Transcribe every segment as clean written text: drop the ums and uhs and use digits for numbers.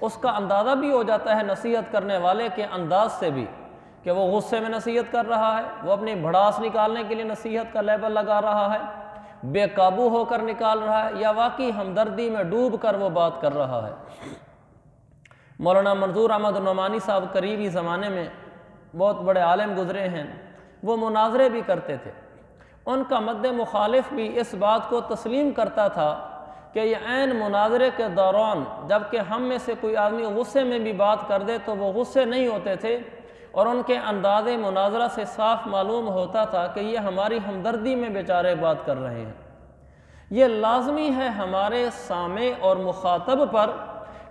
اس کا اندازہ بھی ہو جاتا ہے نصیحت کرنے والے کے انداز سے بھی کہ وہ غصے میں نصیحت کر رہا ہے، وہ اپنی بھڑاس نکالنے کے لیے نصیحت کا لیبل لگا رہا ہے، بے قابو ہو کر نکال رہا ہے، یا واقعی ہمدردی میں ڈوب کر وہ بات کر رہا ہے۔ مولانا منظور احمد نعمانی صاحب قریبی زمانے میں بہت بڑے عالم گزرے ہیں، وہ مناظرے بھی کرتے تھے۔ ان کا مد مخالف بھی اس بات کو تسلیم کرتا تھا کہ یہ عین مناظرے کے دوران جب کہ ہم میں سے کوئی آدمی غصے میں بھی بات کر دے تو وہ غصے نہیں ہوتے تھے، اور ان کے انداز مناظرہ سے صاف معلوم ہوتا تھا کہ یہ ہماری ہمدردی میں بیچارے بات کر رہے ہیں۔ یہ لازمی ہے ہمارے سامع اور مخاطب پر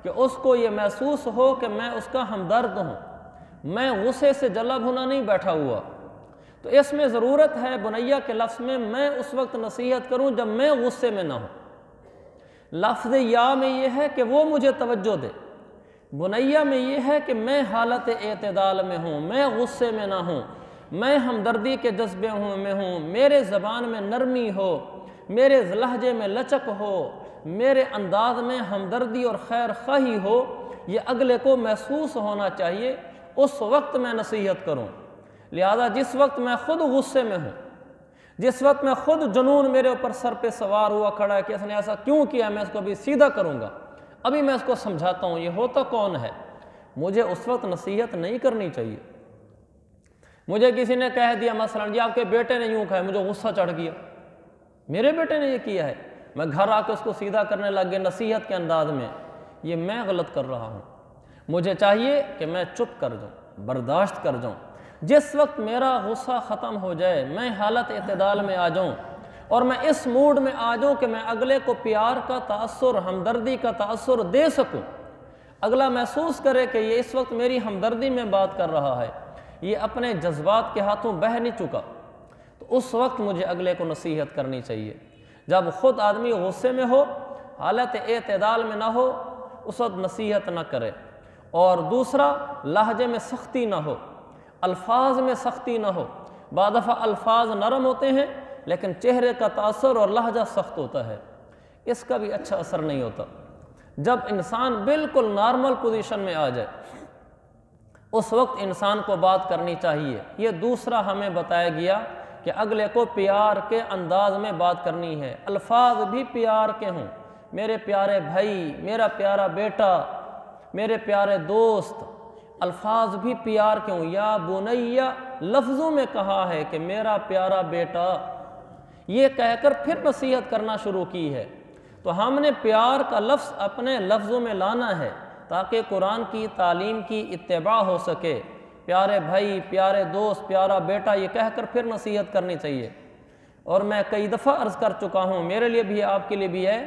کہ اس کو یہ محسوس ہو کہ میں اس کا ہمدرد ہوں، میں غصے سے جلا بھنا نہیں بیٹھا ہوا۔ تو اس میں ضرورت ہے بنیا کے لفظ میں اس وقت نصیحت کروں جب میں غصے میں نہ ہوں۔ لفظ یا میں یہ ہے کہ وہ مجھے توجہ دے، بنیا میں یہ ہے کہ میں حالت اعتدال میں ہوں، میں غصے میں نہ ہوں، میں ہمدردی کے جذبے میں ہوں، میرے زبان میں نرمی ہو، میرے لہجے میں لچک ہو، میرے انداز میں ہمدردی اور خیر خواہی ہو، یہ اگلے کو محسوس ہونا چاہیے، اس وقت میں نصیحت کروں۔ لہذا جس وقت میں خود غصے میں ہوں، جس وقت میں خود جنون میرے اوپر سر پہ سوار ہوا کھڑا ہے کہ اس نے ایسا کیوں کیا، میں اس کو ابھی سیدھا کروں گا، ابھی میں اس کو سمجھاتا ہوں، یہ ہوتا کون ہے، مجھے اس وقت نصیحت نہیں کرنی چاہیے۔ مجھے کسی نے کہہ دیا مثلا جی آپ کے بیٹے نے یوں کہا، مجھے غصہ چڑھ گیا، میرے بیٹے نے یہ کیا ہے، میں گھر آ کے اس کو سیدھا کرنے لگ گیا نصیحت کے انداز میں، یہ میں غلط کر رہا ہوں۔ مجھے چاہیے کہ میں چپ کر جاؤں، برداشت کر جاؤں، جس وقت میرا غصہ ختم ہو جائے، میں حالت اعتدال میں آ جاؤں اور میں اس موڈ میں آ جاؤں کہ میں اگلے کو پیار کا تأثر، ہمدردی کا تأثر دے سکوں، اگلا محسوس کرے کہ یہ اس وقت میری ہمدردی میں بات کر رہا ہے، یہ اپنے جذبات کے ہاتھوں بہہ نہیں چکا، تو اس وقت مجھے اگلے کو نصیحت کرنی چاہیے۔ جب خود آدمی غصے میں ہو، حالت اعتدال میں نہ ہو، اس وقت نصیحت نہ کرے۔ اور دوسرا، لہجے میں سختی نہ ہو، الفاظ میں سختی نہ ہو۔ بعض دفعہ الفاظ نرم ہوتے ہیں لیکن چہرے کا تاثر اور لہجہ سخت ہوتا ہے، اس کا بھی اچھا اثر نہیں ہوتا۔ جب انسان بالکل نارمل پوزیشن میں آ جائے، اس وقت انسان کو بات کرنی چاہیے۔ یہ دوسرا ہمیں بتایا گیا کہ اگلے کو پیار کے انداز میں بات کرنی ہے، الفاظ بھی پیار کے ہوں، میرے پیارے بھائی، میرا پیارا بیٹا، میرے پیارے دوست، الفاظ بھی پیار کے ہوں۔ یا بنیا لفظوں میں کہا ہے کہ میرا پیارا بیٹا، یہ کہہ کر پھر نصیحت کرنا شروع کی ہے۔ تو ہم نے پیار کا لفظ اپنے لفظوں میں لانا ہے تاکہ قرآن کی تعلیم کی اتباع ہو سکے۔ پیارے بھائی، پیارے دوست، پیارا بیٹا، یہ کہہ کر پھر نصیحت کرنی چاہیے۔ اور میں کئی دفعہ عرض کر چکا ہوں، میرے لیے بھی ہے، آپ کے لیے بھی ہے،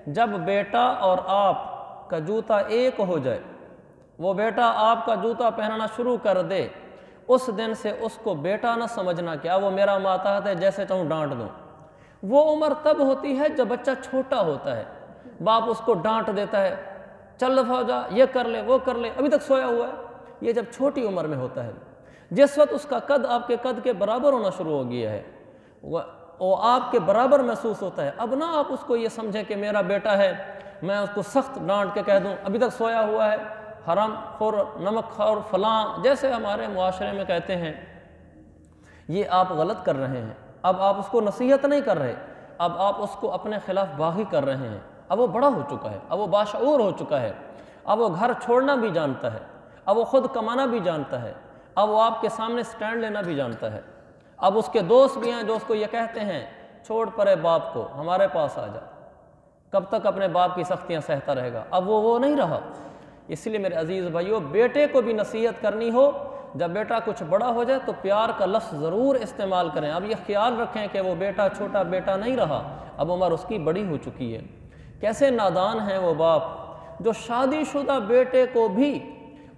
جب بیٹا اور آپ کا جوتا ایک ہو جائے، وہ بیٹا آپ کا جوتا پہننا شروع کر دے، اس دن سے اس کو بیٹا نہ سمجھنا کیا وہ میرا ماتحت ہے جیسے چاہوں ڈانٹ دوں۔ وہ عمر تب ہوتی ہے جب بچہ چھوٹا ہوتا ہے، باپ اس کو ڈانٹ دیتا ہے، چل دفعہ ہو جا، یہ کر لے، وہ کر لے، ابھی تک سویا ہوا ہے۔ یہ جب چھوٹی عمر میں ہوتا ہے، جس وقت اس کا قد آپ کے قد کے برابر ہونا شروع ہو گیا ہے، وہ آپ کے برابر محسوس ہوتا ہے، اب نہ آپ اس کو یہ سمجھیں کہ میرا بیٹا ہے، میں اس کو سخت ڈانٹ کے کہہ دوں ابھی تک سویا ہوا ہے، حرام خور، نمک خور، فلاں، جیسے ہمارے معاشرے میں کہتے ہیں، یہ آپ غلط کر رہے ہیں۔ اب آپ اس کو نصیحت نہیں کر رہے، اب آپ اس کو اپنے خلاف باغی کر رہے ہیں۔ اب وہ بڑا ہو چکا ہے، اب وہ باشعور ہو چکا ہے، اب وہ گھر چھوڑنا بھی جانتا ہے، اب وہ خود کمانا بھی جانتا ہے، اب وہ آپ کے سامنے سٹینڈ لینا بھی جانتا ہے۔ اب اس کے دوست بھی ہیں جو اس کو یہ کہتے ہیں چھوڑ پرے باپ کو، ہمارے پاس آ جا، کب تک اپنے باپ کی سختیاں سہتا رہے گا۔ اب وہ نہیں رہا۔ اس لیے میرے عزیز بھائیو، بیٹے کو بھی نصیحت کرنی ہو، جب بیٹا کچھ بڑا ہو جائے تو پیار کا لفظ ضرور استعمال کریں۔ اب یہ خیال رکھیں کہ وہ بیٹا چھوٹا بیٹا نہیں رہا، اب عمر اس کی بڑی ہو چکی ہے۔ کیسے نادان ہیں وہ باپ جو شادی شدہ بیٹے کو بھی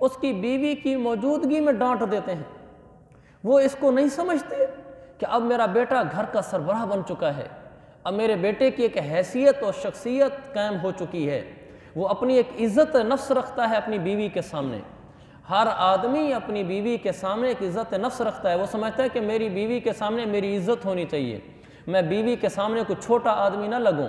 اس کی بیوی کی موجودگی میں ڈانٹ دیتے ہیں۔ وہ اس کو نہیں سمجھتے کہ اب میرا بیٹا گھر کا سربراہ بن چکا ہے، اب میرے بیٹے کی ایک حیثیت اور شخصیت قائم ہو چکی ہے، وہ اپنی ایک عزت نفس رکھتا ہے اپنی بیوی کے سامنے۔ ہر آدمی اپنی بیوی کے سامنے ایک عزت نفس رکھتا ہے، وہ سمجھتا ہے کہ میری بیوی کے سامنے میری عزت ہونی چاہیے، میں بیوی کے سامنے کوئی چھوٹا آدمی نہ لگوں،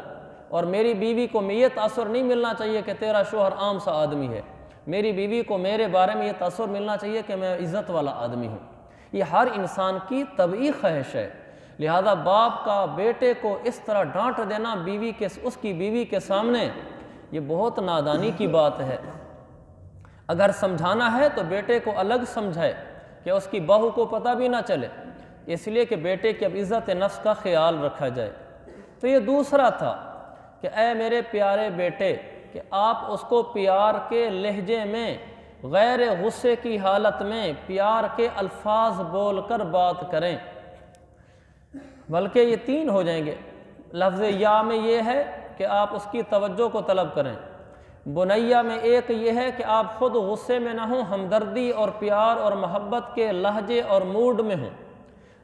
اور میری بیوی کو یہ تاثر نہیں ملنا چاہیے کہ تیرا شوہر عام سا آدمی ہے۔ میری بیوی کو میرے بارے میں یہ تصور ملنا چاہیے کہ میں عزت والا آدمی ہوں۔ یہ ہر انسان کی طبعی خواہش ہے، لہذا باپ کا بیٹے کو اس طرح ڈانٹ دینا اس کی بیوی کے سامنے، یہ بہت نادانی کی بات ہے۔ اگر سمجھانا ہے تو بیٹے کو الگ سمجھائے کہ اس کی بہو کو پتہ بھی نہ چلے، اس لیے کہ بیٹے کی اب عزت نفس کا خیال رکھا جائے۔ تو یہ دوسرا تھا کہ اے میرے پیارے بیٹے، کہ آپ اس کو پیار کے لہجے میں، غیر غصے کی حالت میں پیار کے الفاظ بول کر بات کریں، بلکہ یہ 3 ہو جائیں گے۔ لفظ یا میں یہ ہے کہ آپ اس کی توجہ کو طلب کریں، بنیہ میں ایک یہ ہے کہ آپ خود غصے میں نہ ہوں، ہمدردی اور پیار اور محبت کے لہجے اور موڈ میں ہوں۔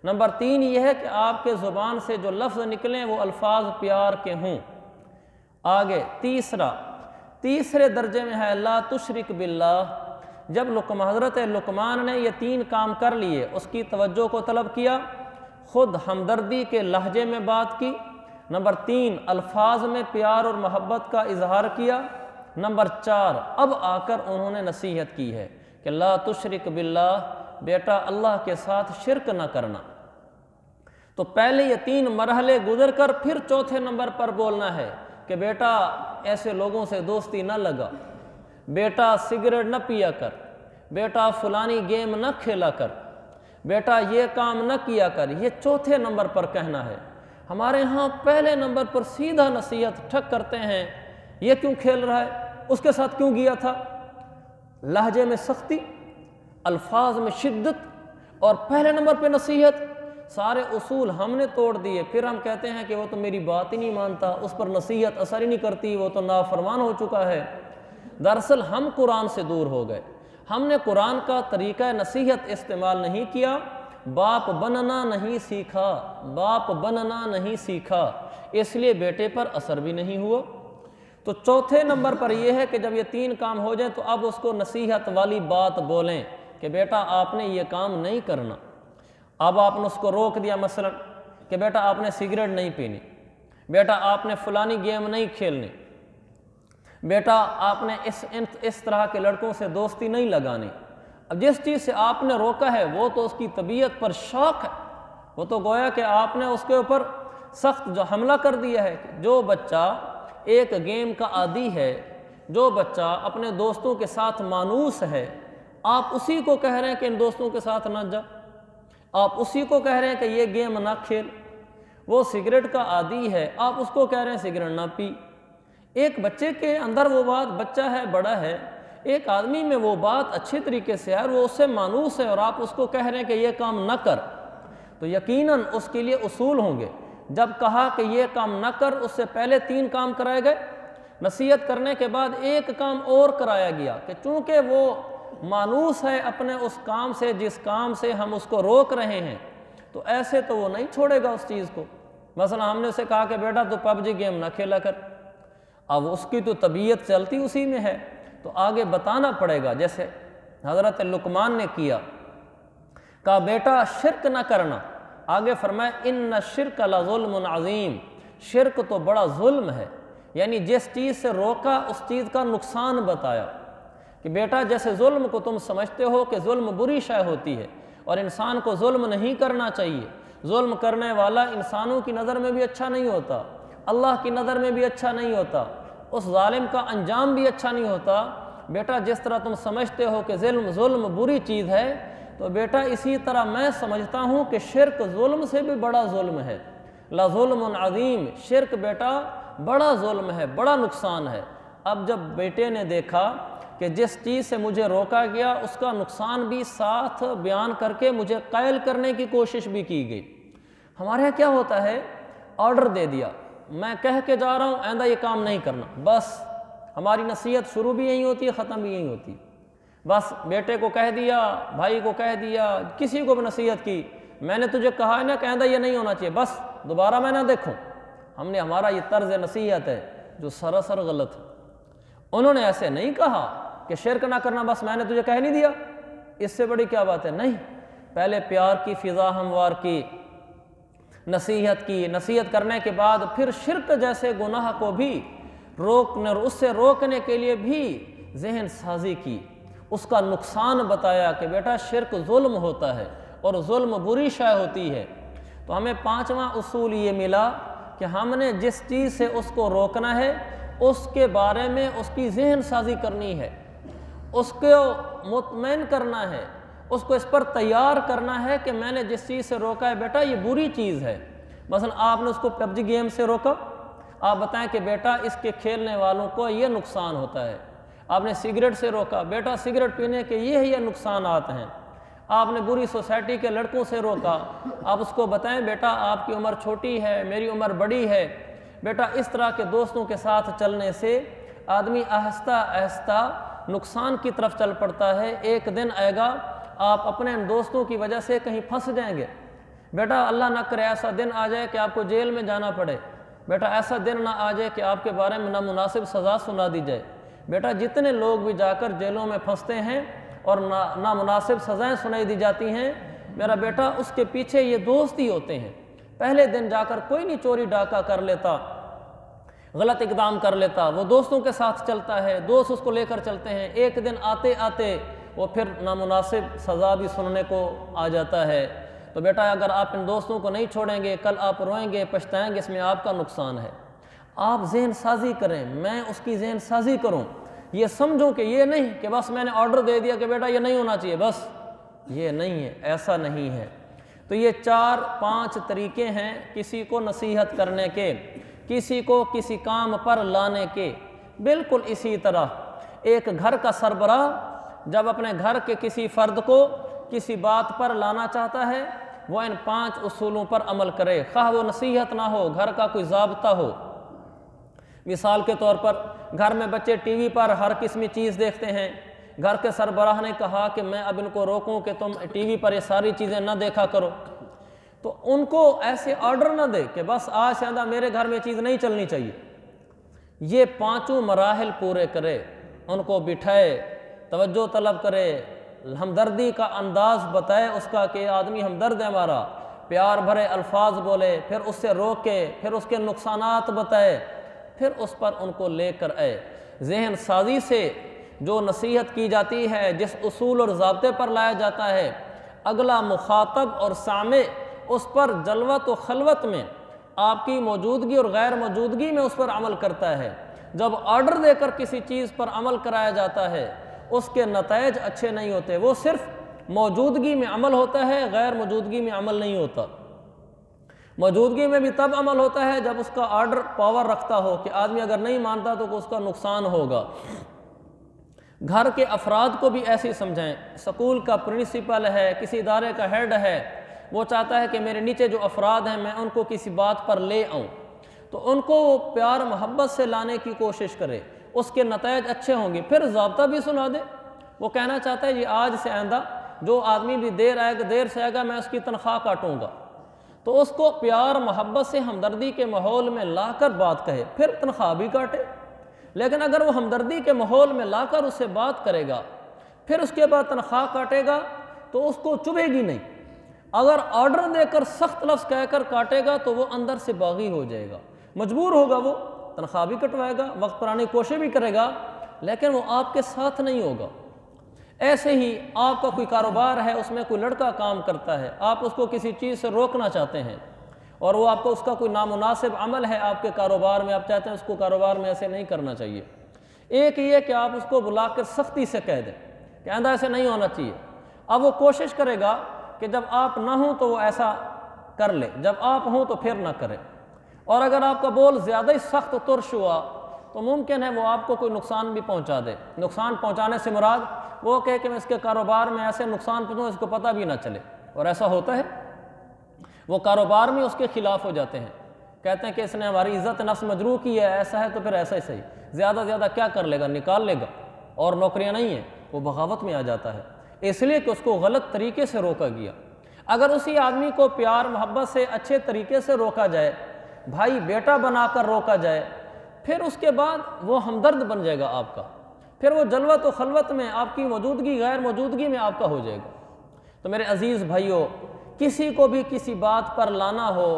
نمبر 3 یہ ہے کہ آپ کے زبان سے جو لفظ نکلیں وہ الفاظ پیار کے ہوں۔ آگے تیسرے درجے میں ہے لا تشرک باللہ۔ جب حضرت لقمان نے یہ 3 کام کر لیے، اس کی توجہ کو طلب کیا، خود ہمدردی کے لہجے میں بات کی، نمبر 3 الفاظ میں پیار اور محبت کا اظہار کیا، نمبر 4 اب آ کر انہوں نے نصیحت کی ہے کہ لا تشرک باللہ، بیٹا اللہ کے ساتھ شرک نہ کرنا۔ تو پہلے یہ 3 مرحلے گزر کر پھر چوتھے نمبر پر بولنا ہے کہ بیٹا ایسے لوگوں سے دوستی نہ لگا، بیٹا سگریٹ نہ پیا کر، بیٹا فلانی گیم نہ کھیلا کر، بیٹا یہ کام نہ کیا کر۔ یہ چوتھے نمبر پر کہنا ہے۔ ہمارے ہاں پہلے نمبر پر سیدھا نصیحت ٹھک کرتے ہیں، یہ کیوں کھیل رہا ہے، اس کے ساتھ کیوں گیا تھا، لہجے میں سختی، الفاظ میں شدت، اور پہلے نمبر پہ نصیحت۔ سارے اصول ہم نے توڑ دیے، پھر ہم کہتے ہیں کہ وہ تو میری بات ہی نہیں مانتا، اس پر نصیحت اثر ہی نہیں کرتی، وہ تو نافرمان ہو چکا ہے۔ دراصل ہم قرآن سے دور ہو گئے، ہم نے قرآن کا طریقہ نصیحت استعمال نہیں کیا، باپ بننا نہیں سیکھا، اس لیے بیٹے پر اثر بھی نہیں ہوا۔ تو چوتھے نمبر پر یہ ہے کہ جب یہ 3 کام ہو جائیں تو اب اس کو نصیحت والی بات بولیں کہ بیٹا آپ نے یہ کام نہیں کرنا۔ اب آپ نے اس کو روک دیا، مثلا کہ بیٹا آپ نے سگریٹ نہیں پینی، بیٹا آپ نے فلانی گیم نہیں کھیلنی، بیٹا آپ نے اس طرح کے لڑکوں سے دوستی نہیں لگانی۔ اب جس چیز سے آپ نے روکا ہے وہ تو اس کی طبیعت پر شوق ہے، وہ تو گویا کہ آپ نے اس کے اوپر سخت جو حملہ کر دیا ہے۔ جو بچہ ایک گیم کا عادی ہے، جو بچہ اپنے دوستوں کے ساتھ مانوس ہے، آپ اسی کو کہہ رہے ہیں کہ ان دوستوں کے ساتھ نہ جا، آپ اسی کو کہہ رہے ہیں کہ یہ گیم نہ کھیل۔ وہ سگریٹ کا عادی ہے، آپ اس کو کہہ رہے ہیں سگریٹ نہ پی۔ ایک بچے کے اندر وہ بات، بچہ ہے بڑا ہے، ایک آدمی میں وہ بات اچھی طریقے سے ہے اور وہ اس سے مانوس ہے، اور آپ اس کو کہہ رہے ہیں کہ یہ کام نہ کر، تو یقیناً اس کے لیے اصول ہوں گے۔ جب کہا کہ یہ کام نہ کر، اس سے پہلے 3 کام کرائے گئے، نصیحت کرنے کے بعد ایک کام اور کرایا گیا کہ چونکہ وہ مانوس ہے اپنے اس کام سے جس کام سے ہم اس کو روک رہے ہیں، تو ایسے تو وہ نہیں چھوڑے گا اس چیز کو۔ مثلا ہم نے اسے کہا کہ بیٹا تو PUBG گیم نہ کھیلا کر، اب اس کی تو طبیعت چلتی اسی میں ہے، تو آگے بتانا پڑے گا، جیسے حضرت لقمان نے کیا، کہا بیٹا شرک نہ کرنا، آگے فرمائے ان الشرک لظلم عظیم، شرک تو بڑا ظلم ہے، یعنی جس چیز سے روکا اس چیز کا نقصان بتایا کہ بیٹا جیسے ظلم کو تم سمجھتے ہو کہ ظلم بری شے ہوتی ہے اور انسان کو ظلم نہیں کرنا چاہیے، ظلم کرنے والا انسانوں کی نظر میں بھی اچھا نہیں ہوتا، اللہ کی نظر میں بھی اچھا نہیں ہوتا، اس ظالم کا انجام بھی اچھا نہیں ہوتا۔ بیٹا جس طرح تم سمجھتے ہو کہ ظلم بری چیز ہے، تو بیٹا اسی طرح میں سمجھتا ہوں کہ شرک ظلم سے بھی بڑا ظلم ہے، لظلم عظیم، شرک بیٹا بڑا ظلم ہے، بڑا نقصان ہے۔ اب جب بیٹے نے دیکھا کہ جس چیز سے مجھے روکا گیا اس کا نقصان بھی ساتھ بیان کر کے مجھے قائل کرنے کی کوشش بھی کی گئی۔ ہمارے یہاں کیا ہوتا ہے، آرڈر دے دیا، میں کہہ کے جا رہا ہوں آئندہ یہ کام نہیں کرنا، بس ہماری نصیحت شروع بھی یہیں ہوتی ہے، ختم بھی یہیں ہوتی ہے۔ بس بیٹے کو کہہ دیا، بھائی کو کہہ دیا، کسی کو بھی نصیحت کی، میں نے تجھے کہا ہے نا کہ آئندہ یہ نہیں ہونا چاہیے، بس دوبارہ میں نہ دیکھوں۔ ہمارا یہ طرز نصیحت ہے جو سراسر غلط ہے۔ انہوں نے ایسے نہیں کہا کہ شرک نہ کرنا، بس میں نے تجھے کہہ نہیں دیا، اس سے بڑی کیا بات ہے، نہیں، پہلے پیار کی فضا ہموار کی، نصیحت کی، نصیحت کرنے کے بعد پھر شرک جیسے گناہ کو بھی روکنے اور اس سے روکنے کے لیے بھی ذہن سازی کی، اس کا نقصان بتایا کہ بیٹا شرک ظلم ہوتا ہے اور ظلم بری شے ہوتی ہے۔ تو ہمیں پانچواں اصول یہ ملا کہ ہم نے جس چیز سے اس کو روکنا ہے اس کے بارے میں اس کی ذہن سازی کرنی ہے، اس کو مطمئن کرنا ہے، اس کو اس پر تیار کرنا ہے کہ میں نے جس چیز سے روکا ہے بیٹا یہ بری چیز ہے۔ مثلا آپ نے اس کو پب جی گیم سے روکا، آپ بتائیں کہ بیٹا اس کے کھیلنے والوں کو یہ نقصان ہوتا ہے۔ آپ نے سگریٹ سے روکا، بیٹا سگریٹ پینے کے یہ نقصانات ہیں۔ آپ نے بری سوسائٹی کے لڑکوں سے روکا، آپ اس کو بتائیں بیٹا آپ کی عمر چھوٹی ہے، میری عمر بڑی ہے، بیٹا اس طرح کے دوستوں کے ساتھ چلنے سے آدمی آہستہ آہستہ نقصان کی طرف چل پڑتا ہے۔ ایک دن آئے گا آپ اپنے ان دوستوں کی وجہ سے کہیں پھنس جائیں گے۔ بیٹا اللہ نہ کرے ایسا دن آ جائے کہ آپ کو جیل میں جانا پڑے، بیٹا ایسا دن نہ آ جائے کہ آپ کے بارے میں نامناسب سزا سنا دی جائے۔ بیٹا جتنے لوگ بھی جا کر جیلوں میں پھنستے ہیں اور نامناسب سزائیں سنائی دی جاتی ہیں، میرا بیٹا اس کے پیچھے یہ دوست ہی ہوتے ہیں۔ پہلے دن جا کر کوئی نہیں چوری ڈاکہ کر لیتا، غلط اقدام کر لیتا، وہ دوستوں کے ساتھ چلتا ہے، دوست اس کو لے کر چلتے ہیں، ایک دن آتے آتے وہ پھر نامناسب سزا بھی سننے کو آ جاتا ہے۔ تو بیٹا اگر آپ ان دوستوں کو نہیں چھوڑیں گے کل آپ روئیں گے پچھتائیں گے، اس میں آپ کا نقصان ہے۔ آپ ذہن سازی کریں، میں اس کی ذہن سازی کروں، یہ سمجھوں کہ یہ نہیں کہ بس میں نے آرڈر دے دیا کہ بیٹا یہ نہیں ہونا چاہیے، بس یہ نہیں ہے، ایسا نہیں ہے۔ تو یہ 4-5 طریقے ہیں کسی کو نصیحت کرنے کے، کسی کو کسی کام پر لانے کے۔ بالکل اسی طرح ایک گھر کا سربراہ جب اپنے گھر کے کسی فرد کو کسی بات پر لانا چاہتا ہے وہ ان 5 اصولوں پر عمل کرے، خواہ وہ نصیحت نہ ہو، گھر کا کوئی ضابطہ ہو۔ مثال کے طور پر گھر میں بچے ٹی وی پر ہر قسمی چیز دیکھتے ہیں، گھر کے سربراہ نے کہا کہ میں اب ان کو روکوں کہ تم ٹی وی پر یہ ساری چیزیں نہ دیکھا کرو، تو ان کو ایسے آرڈر نہ دے کہ بس آج سے آئندہ میرے گھر میں چیز نہیں چلنی چاہیے۔ یہ 5 مراحل پورے کرے، ان کو بٹھائے، توجہ طلب کرے، ہمدردی کا انداز بتائے اس کا کہ آدمی ہمدرد ہے ہمارا، پیار بھرے الفاظ بولے، پھر اس سے روکے، پھر اس کے نقصانات بتائے، پھر اس پر ان کو لے کر آئے۔ ذہن سازی سے جو نصیحت کی جاتی ہے، جس اصول اور ضابطے پر لایا جاتا ہے، اگلا مخاطب اور سامع اس پر جلوت و خلوت میں آپ کی موجودگی اور غیر موجودگی میں اس پر عمل کرتا ہے۔ جب آرڈر دے کر کسی چیز پر عمل کرایا جاتا ہے اس کے نتائج اچھے نہیں ہوتے، وہ صرف موجودگی میں عمل ہوتا ہے، غیر موجودگی میں عمل نہیں ہوتا۔ موجودگی میں بھی تب عمل ہوتا ہے جب اس کا آرڈر پاور رکھتا ہو کہ آدمی اگر نہیں مانتا تو اس کا نقصان ہوگا۔ گھر کے افراد کو بھی ایسے ہی سمجھائیں۔ سکول کا پرنسپل ہے، کسی ادارے کا ہیڈ ہے، وہ چاہتا ہے کہ میرے نیچے جو افراد ہیں میں ان کو کسی بات پر لے آؤں، تو ان کو وہ پیار محبت سے لانے کی کوشش کرے، اس کے نتائج اچھے ہوں گے۔ پھر ضابطہ بھی سنا دے، وہ کہنا چاہتا ہے یہ آج سے آئندہ جو آدمی بھی دیر سے آئے گا میں اس کی تنخواہ کاٹوں گا، تو اس کو پیار محبت سے ہمدردی کے ماحول میں لا کر بات کہے، پھر تنخواہ بھی کاٹے۔ لیکن اگر وہ ہمدردی کے ماحول میں لا کر اس سے بات کرے گا پھر اس کے بعد تنخواہ کاٹے گا تو اس کو چبھے گی نہیں۔ اگر آرڈر دے کر سخت لفظ کہہ کر کاٹے گا تو وہ اندر سے باغی ہو جائے گا، مجبور ہوگا، وہ تنخواہ بھی کٹوائے گا، وقت پر آنے کی کوشش بھی کرے گا، لیکن وہ آپ کے ساتھ نہیں ہوگا۔ ایسے ہی آپ کا کوئی کاروبار ہے، اس میں کوئی لڑکا کام کرتا ہے، آپ اس کو کسی چیز سے روکنا چاہتے ہیں اور وہ آپ کو اس کا کوئی نامناسب عمل ہے آپ کے کاروبار میں، آپ چاہتے ہیں اس کو کاروبار میں ایسے نہیں کرنا چاہیے۔ ایک یہ کہ آپ اس کو بلا کر سختی سے کہہ دیں کہ آئندہ ایسے نہیں ہونا چاہیے۔ اب وہ کوشش کرے گا کہ جب آپ نہ ہوں تو وہ ایسا کر لے، جب آپ ہوں تو پھر نہ کرے۔ اور اگر آپ کا بول زیادہ ہی سخت و ترش ہوا تو ممکن ہے وہ آپ کو کوئی نقصان بھی پہنچا دے۔ نقصان پہنچانے سے مراد وہ کہے کہ میں اس کے کاروبار میں ایسے نقصان پہنچاؤں اس کو پتہ بھی نہ چلے، اور ایسا ہوتا ہے۔ وہ کاروبار میں اس کے خلاف ہو جاتے ہیں، کہتے ہیں کہ اس نے ہماری عزت نفس مجروح کی ہے، ایسا ہے تو پھر ایسا ہی صحیح، زیادہ سے زیادہ کیا کر لے گا، نکال لے گا، اور نوکریاں نہیں ہیں، وہ بغاوت میں آ جاتا ہے، اس لیے کہ اس کو غلط طریقے سے روکا گیا۔ اگر اسی آدمی کو پیار محبت سے اچھے طریقے سے روکا جائے، بھائی بیٹا بنا کر روکا جائے، پھر اس کے بعد وہ ہمدرد بن جائے گا آپ کا، پھر وہ جلوت و خلوت میں آپ کی موجودگی غیر موجودگی میں آپ کا ہو جائے گا۔ تو میرے عزیز بھائیوں، کسی کو بھی کسی بات پر لانا ہو،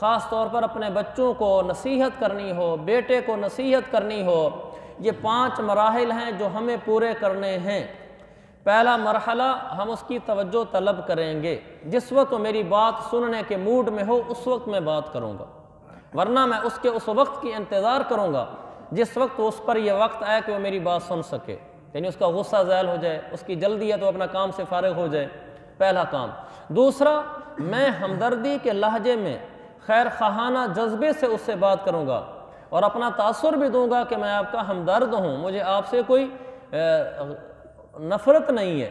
خاص طور پر اپنے بچوں کو نصیحت کرنی ہو، بیٹے کو نصیحت کرنی ہو، یہ 5 مراحل ہیں جو ہمیں پورے کرنے ہیں۔ پہلا مرحلہ ہم اس کی توجہ طلب کریں گے، جس وقت وہ میری بات سننے کے موڈ میں ہو اس وقت میں بات کروں گا، ورنہ میں اس کے اس وقت کی انتظار کروں گا جس وقت اس پر یہ وقت آئے کہ وہ میری بات سن سکے، یعنی اس کا غصہ زائل ہو جائے، اس کی جلدی ہے تو اپنا کام سے فارغ ہو جائے، پہلا کام۔ دوسرا، میں ہمدردی کے لہجے میں خیر خواہانہ جذبے سے اس سے بات کروں گا اور اپنا تاثر بھی دوں گا کہ میں آپ کا ہمدرد ہوں، مجھے آپ سے کوئی نفرت نہیں ہے۔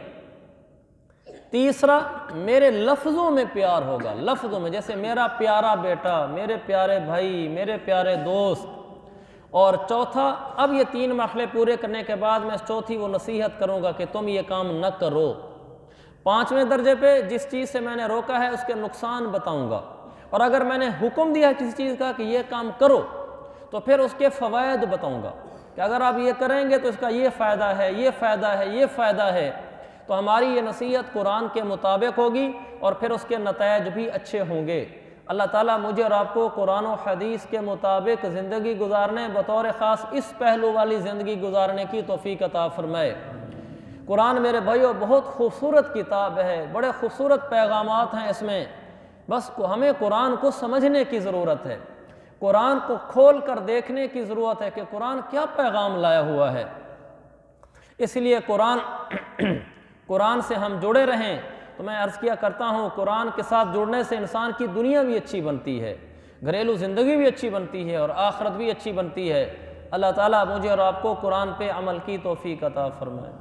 تیسرا، میرے لفظوں میں پیار ہوگا، لفظوں میں، جیسے میرا پیارا بیٹا، میرے پیارے بھائی، میرے پیارے دوست۔ اور چوتھا، اب یہ 3 مرحلے پورے کرنے کے بعد میں چوتھی وہ نصیحت کروں گا کہ تم یہ کام نہ کرو۔ 5ویں درجے پہ جس چیز سے میں نے روکا ہے اس کے نقصان بتاؤں گا، اور اگر میں نے حکم دیا کسی چیز کا کہ یہ کام کرو تو پھر اس کے فوائد بتاؤں گا کہ اگر آپ یہ کریں گے تو اس کا یہ فائدہ ہے، یہ فائدہ ہے، یہ فائدہ ہے۔ تو ہماری یہ نصیحت قرآن کے مطابق ہوگی اور پھر اس کے نتائج بھی اچھے ہوں گے۔ اللہ تعالیٰ مجھے اور آپ کو قرآن و حدیث کے مطابق زندگی گزارنے، بطور خاص اس پہلو والی زندگی گزارنے کی توفیق عطا فرمائے۔ قرآن میرے بھائیو بہت خوبصورت کتاب ہے، بڑے خوبصورت پیغامات ہیں اس میں، بس ہمیں قرآن کو سمجھنے کی ضرورت ہے، قرآن کو کھول کر دیکھنے کی ضرورت ہے کہ قرآن کیا پیغام لایا ہوا ہے۔ اس لیے قرآن سے ہم جڑے رہیں۔ تو میں عرض کیا کرتا ہوں، قرآن کے ساتھ جڑنے سے انسان کی دنیا بھی اچھی بنتی ہے، گھریلو زندگی بھی اچھی بنتی ہے اور آخرت بھی اچھی بنتی ہے۔ اللہ تعالیٰ مجھے اور آپ کو قرآن پہ عمل کی توفیق عطا فرمائے۔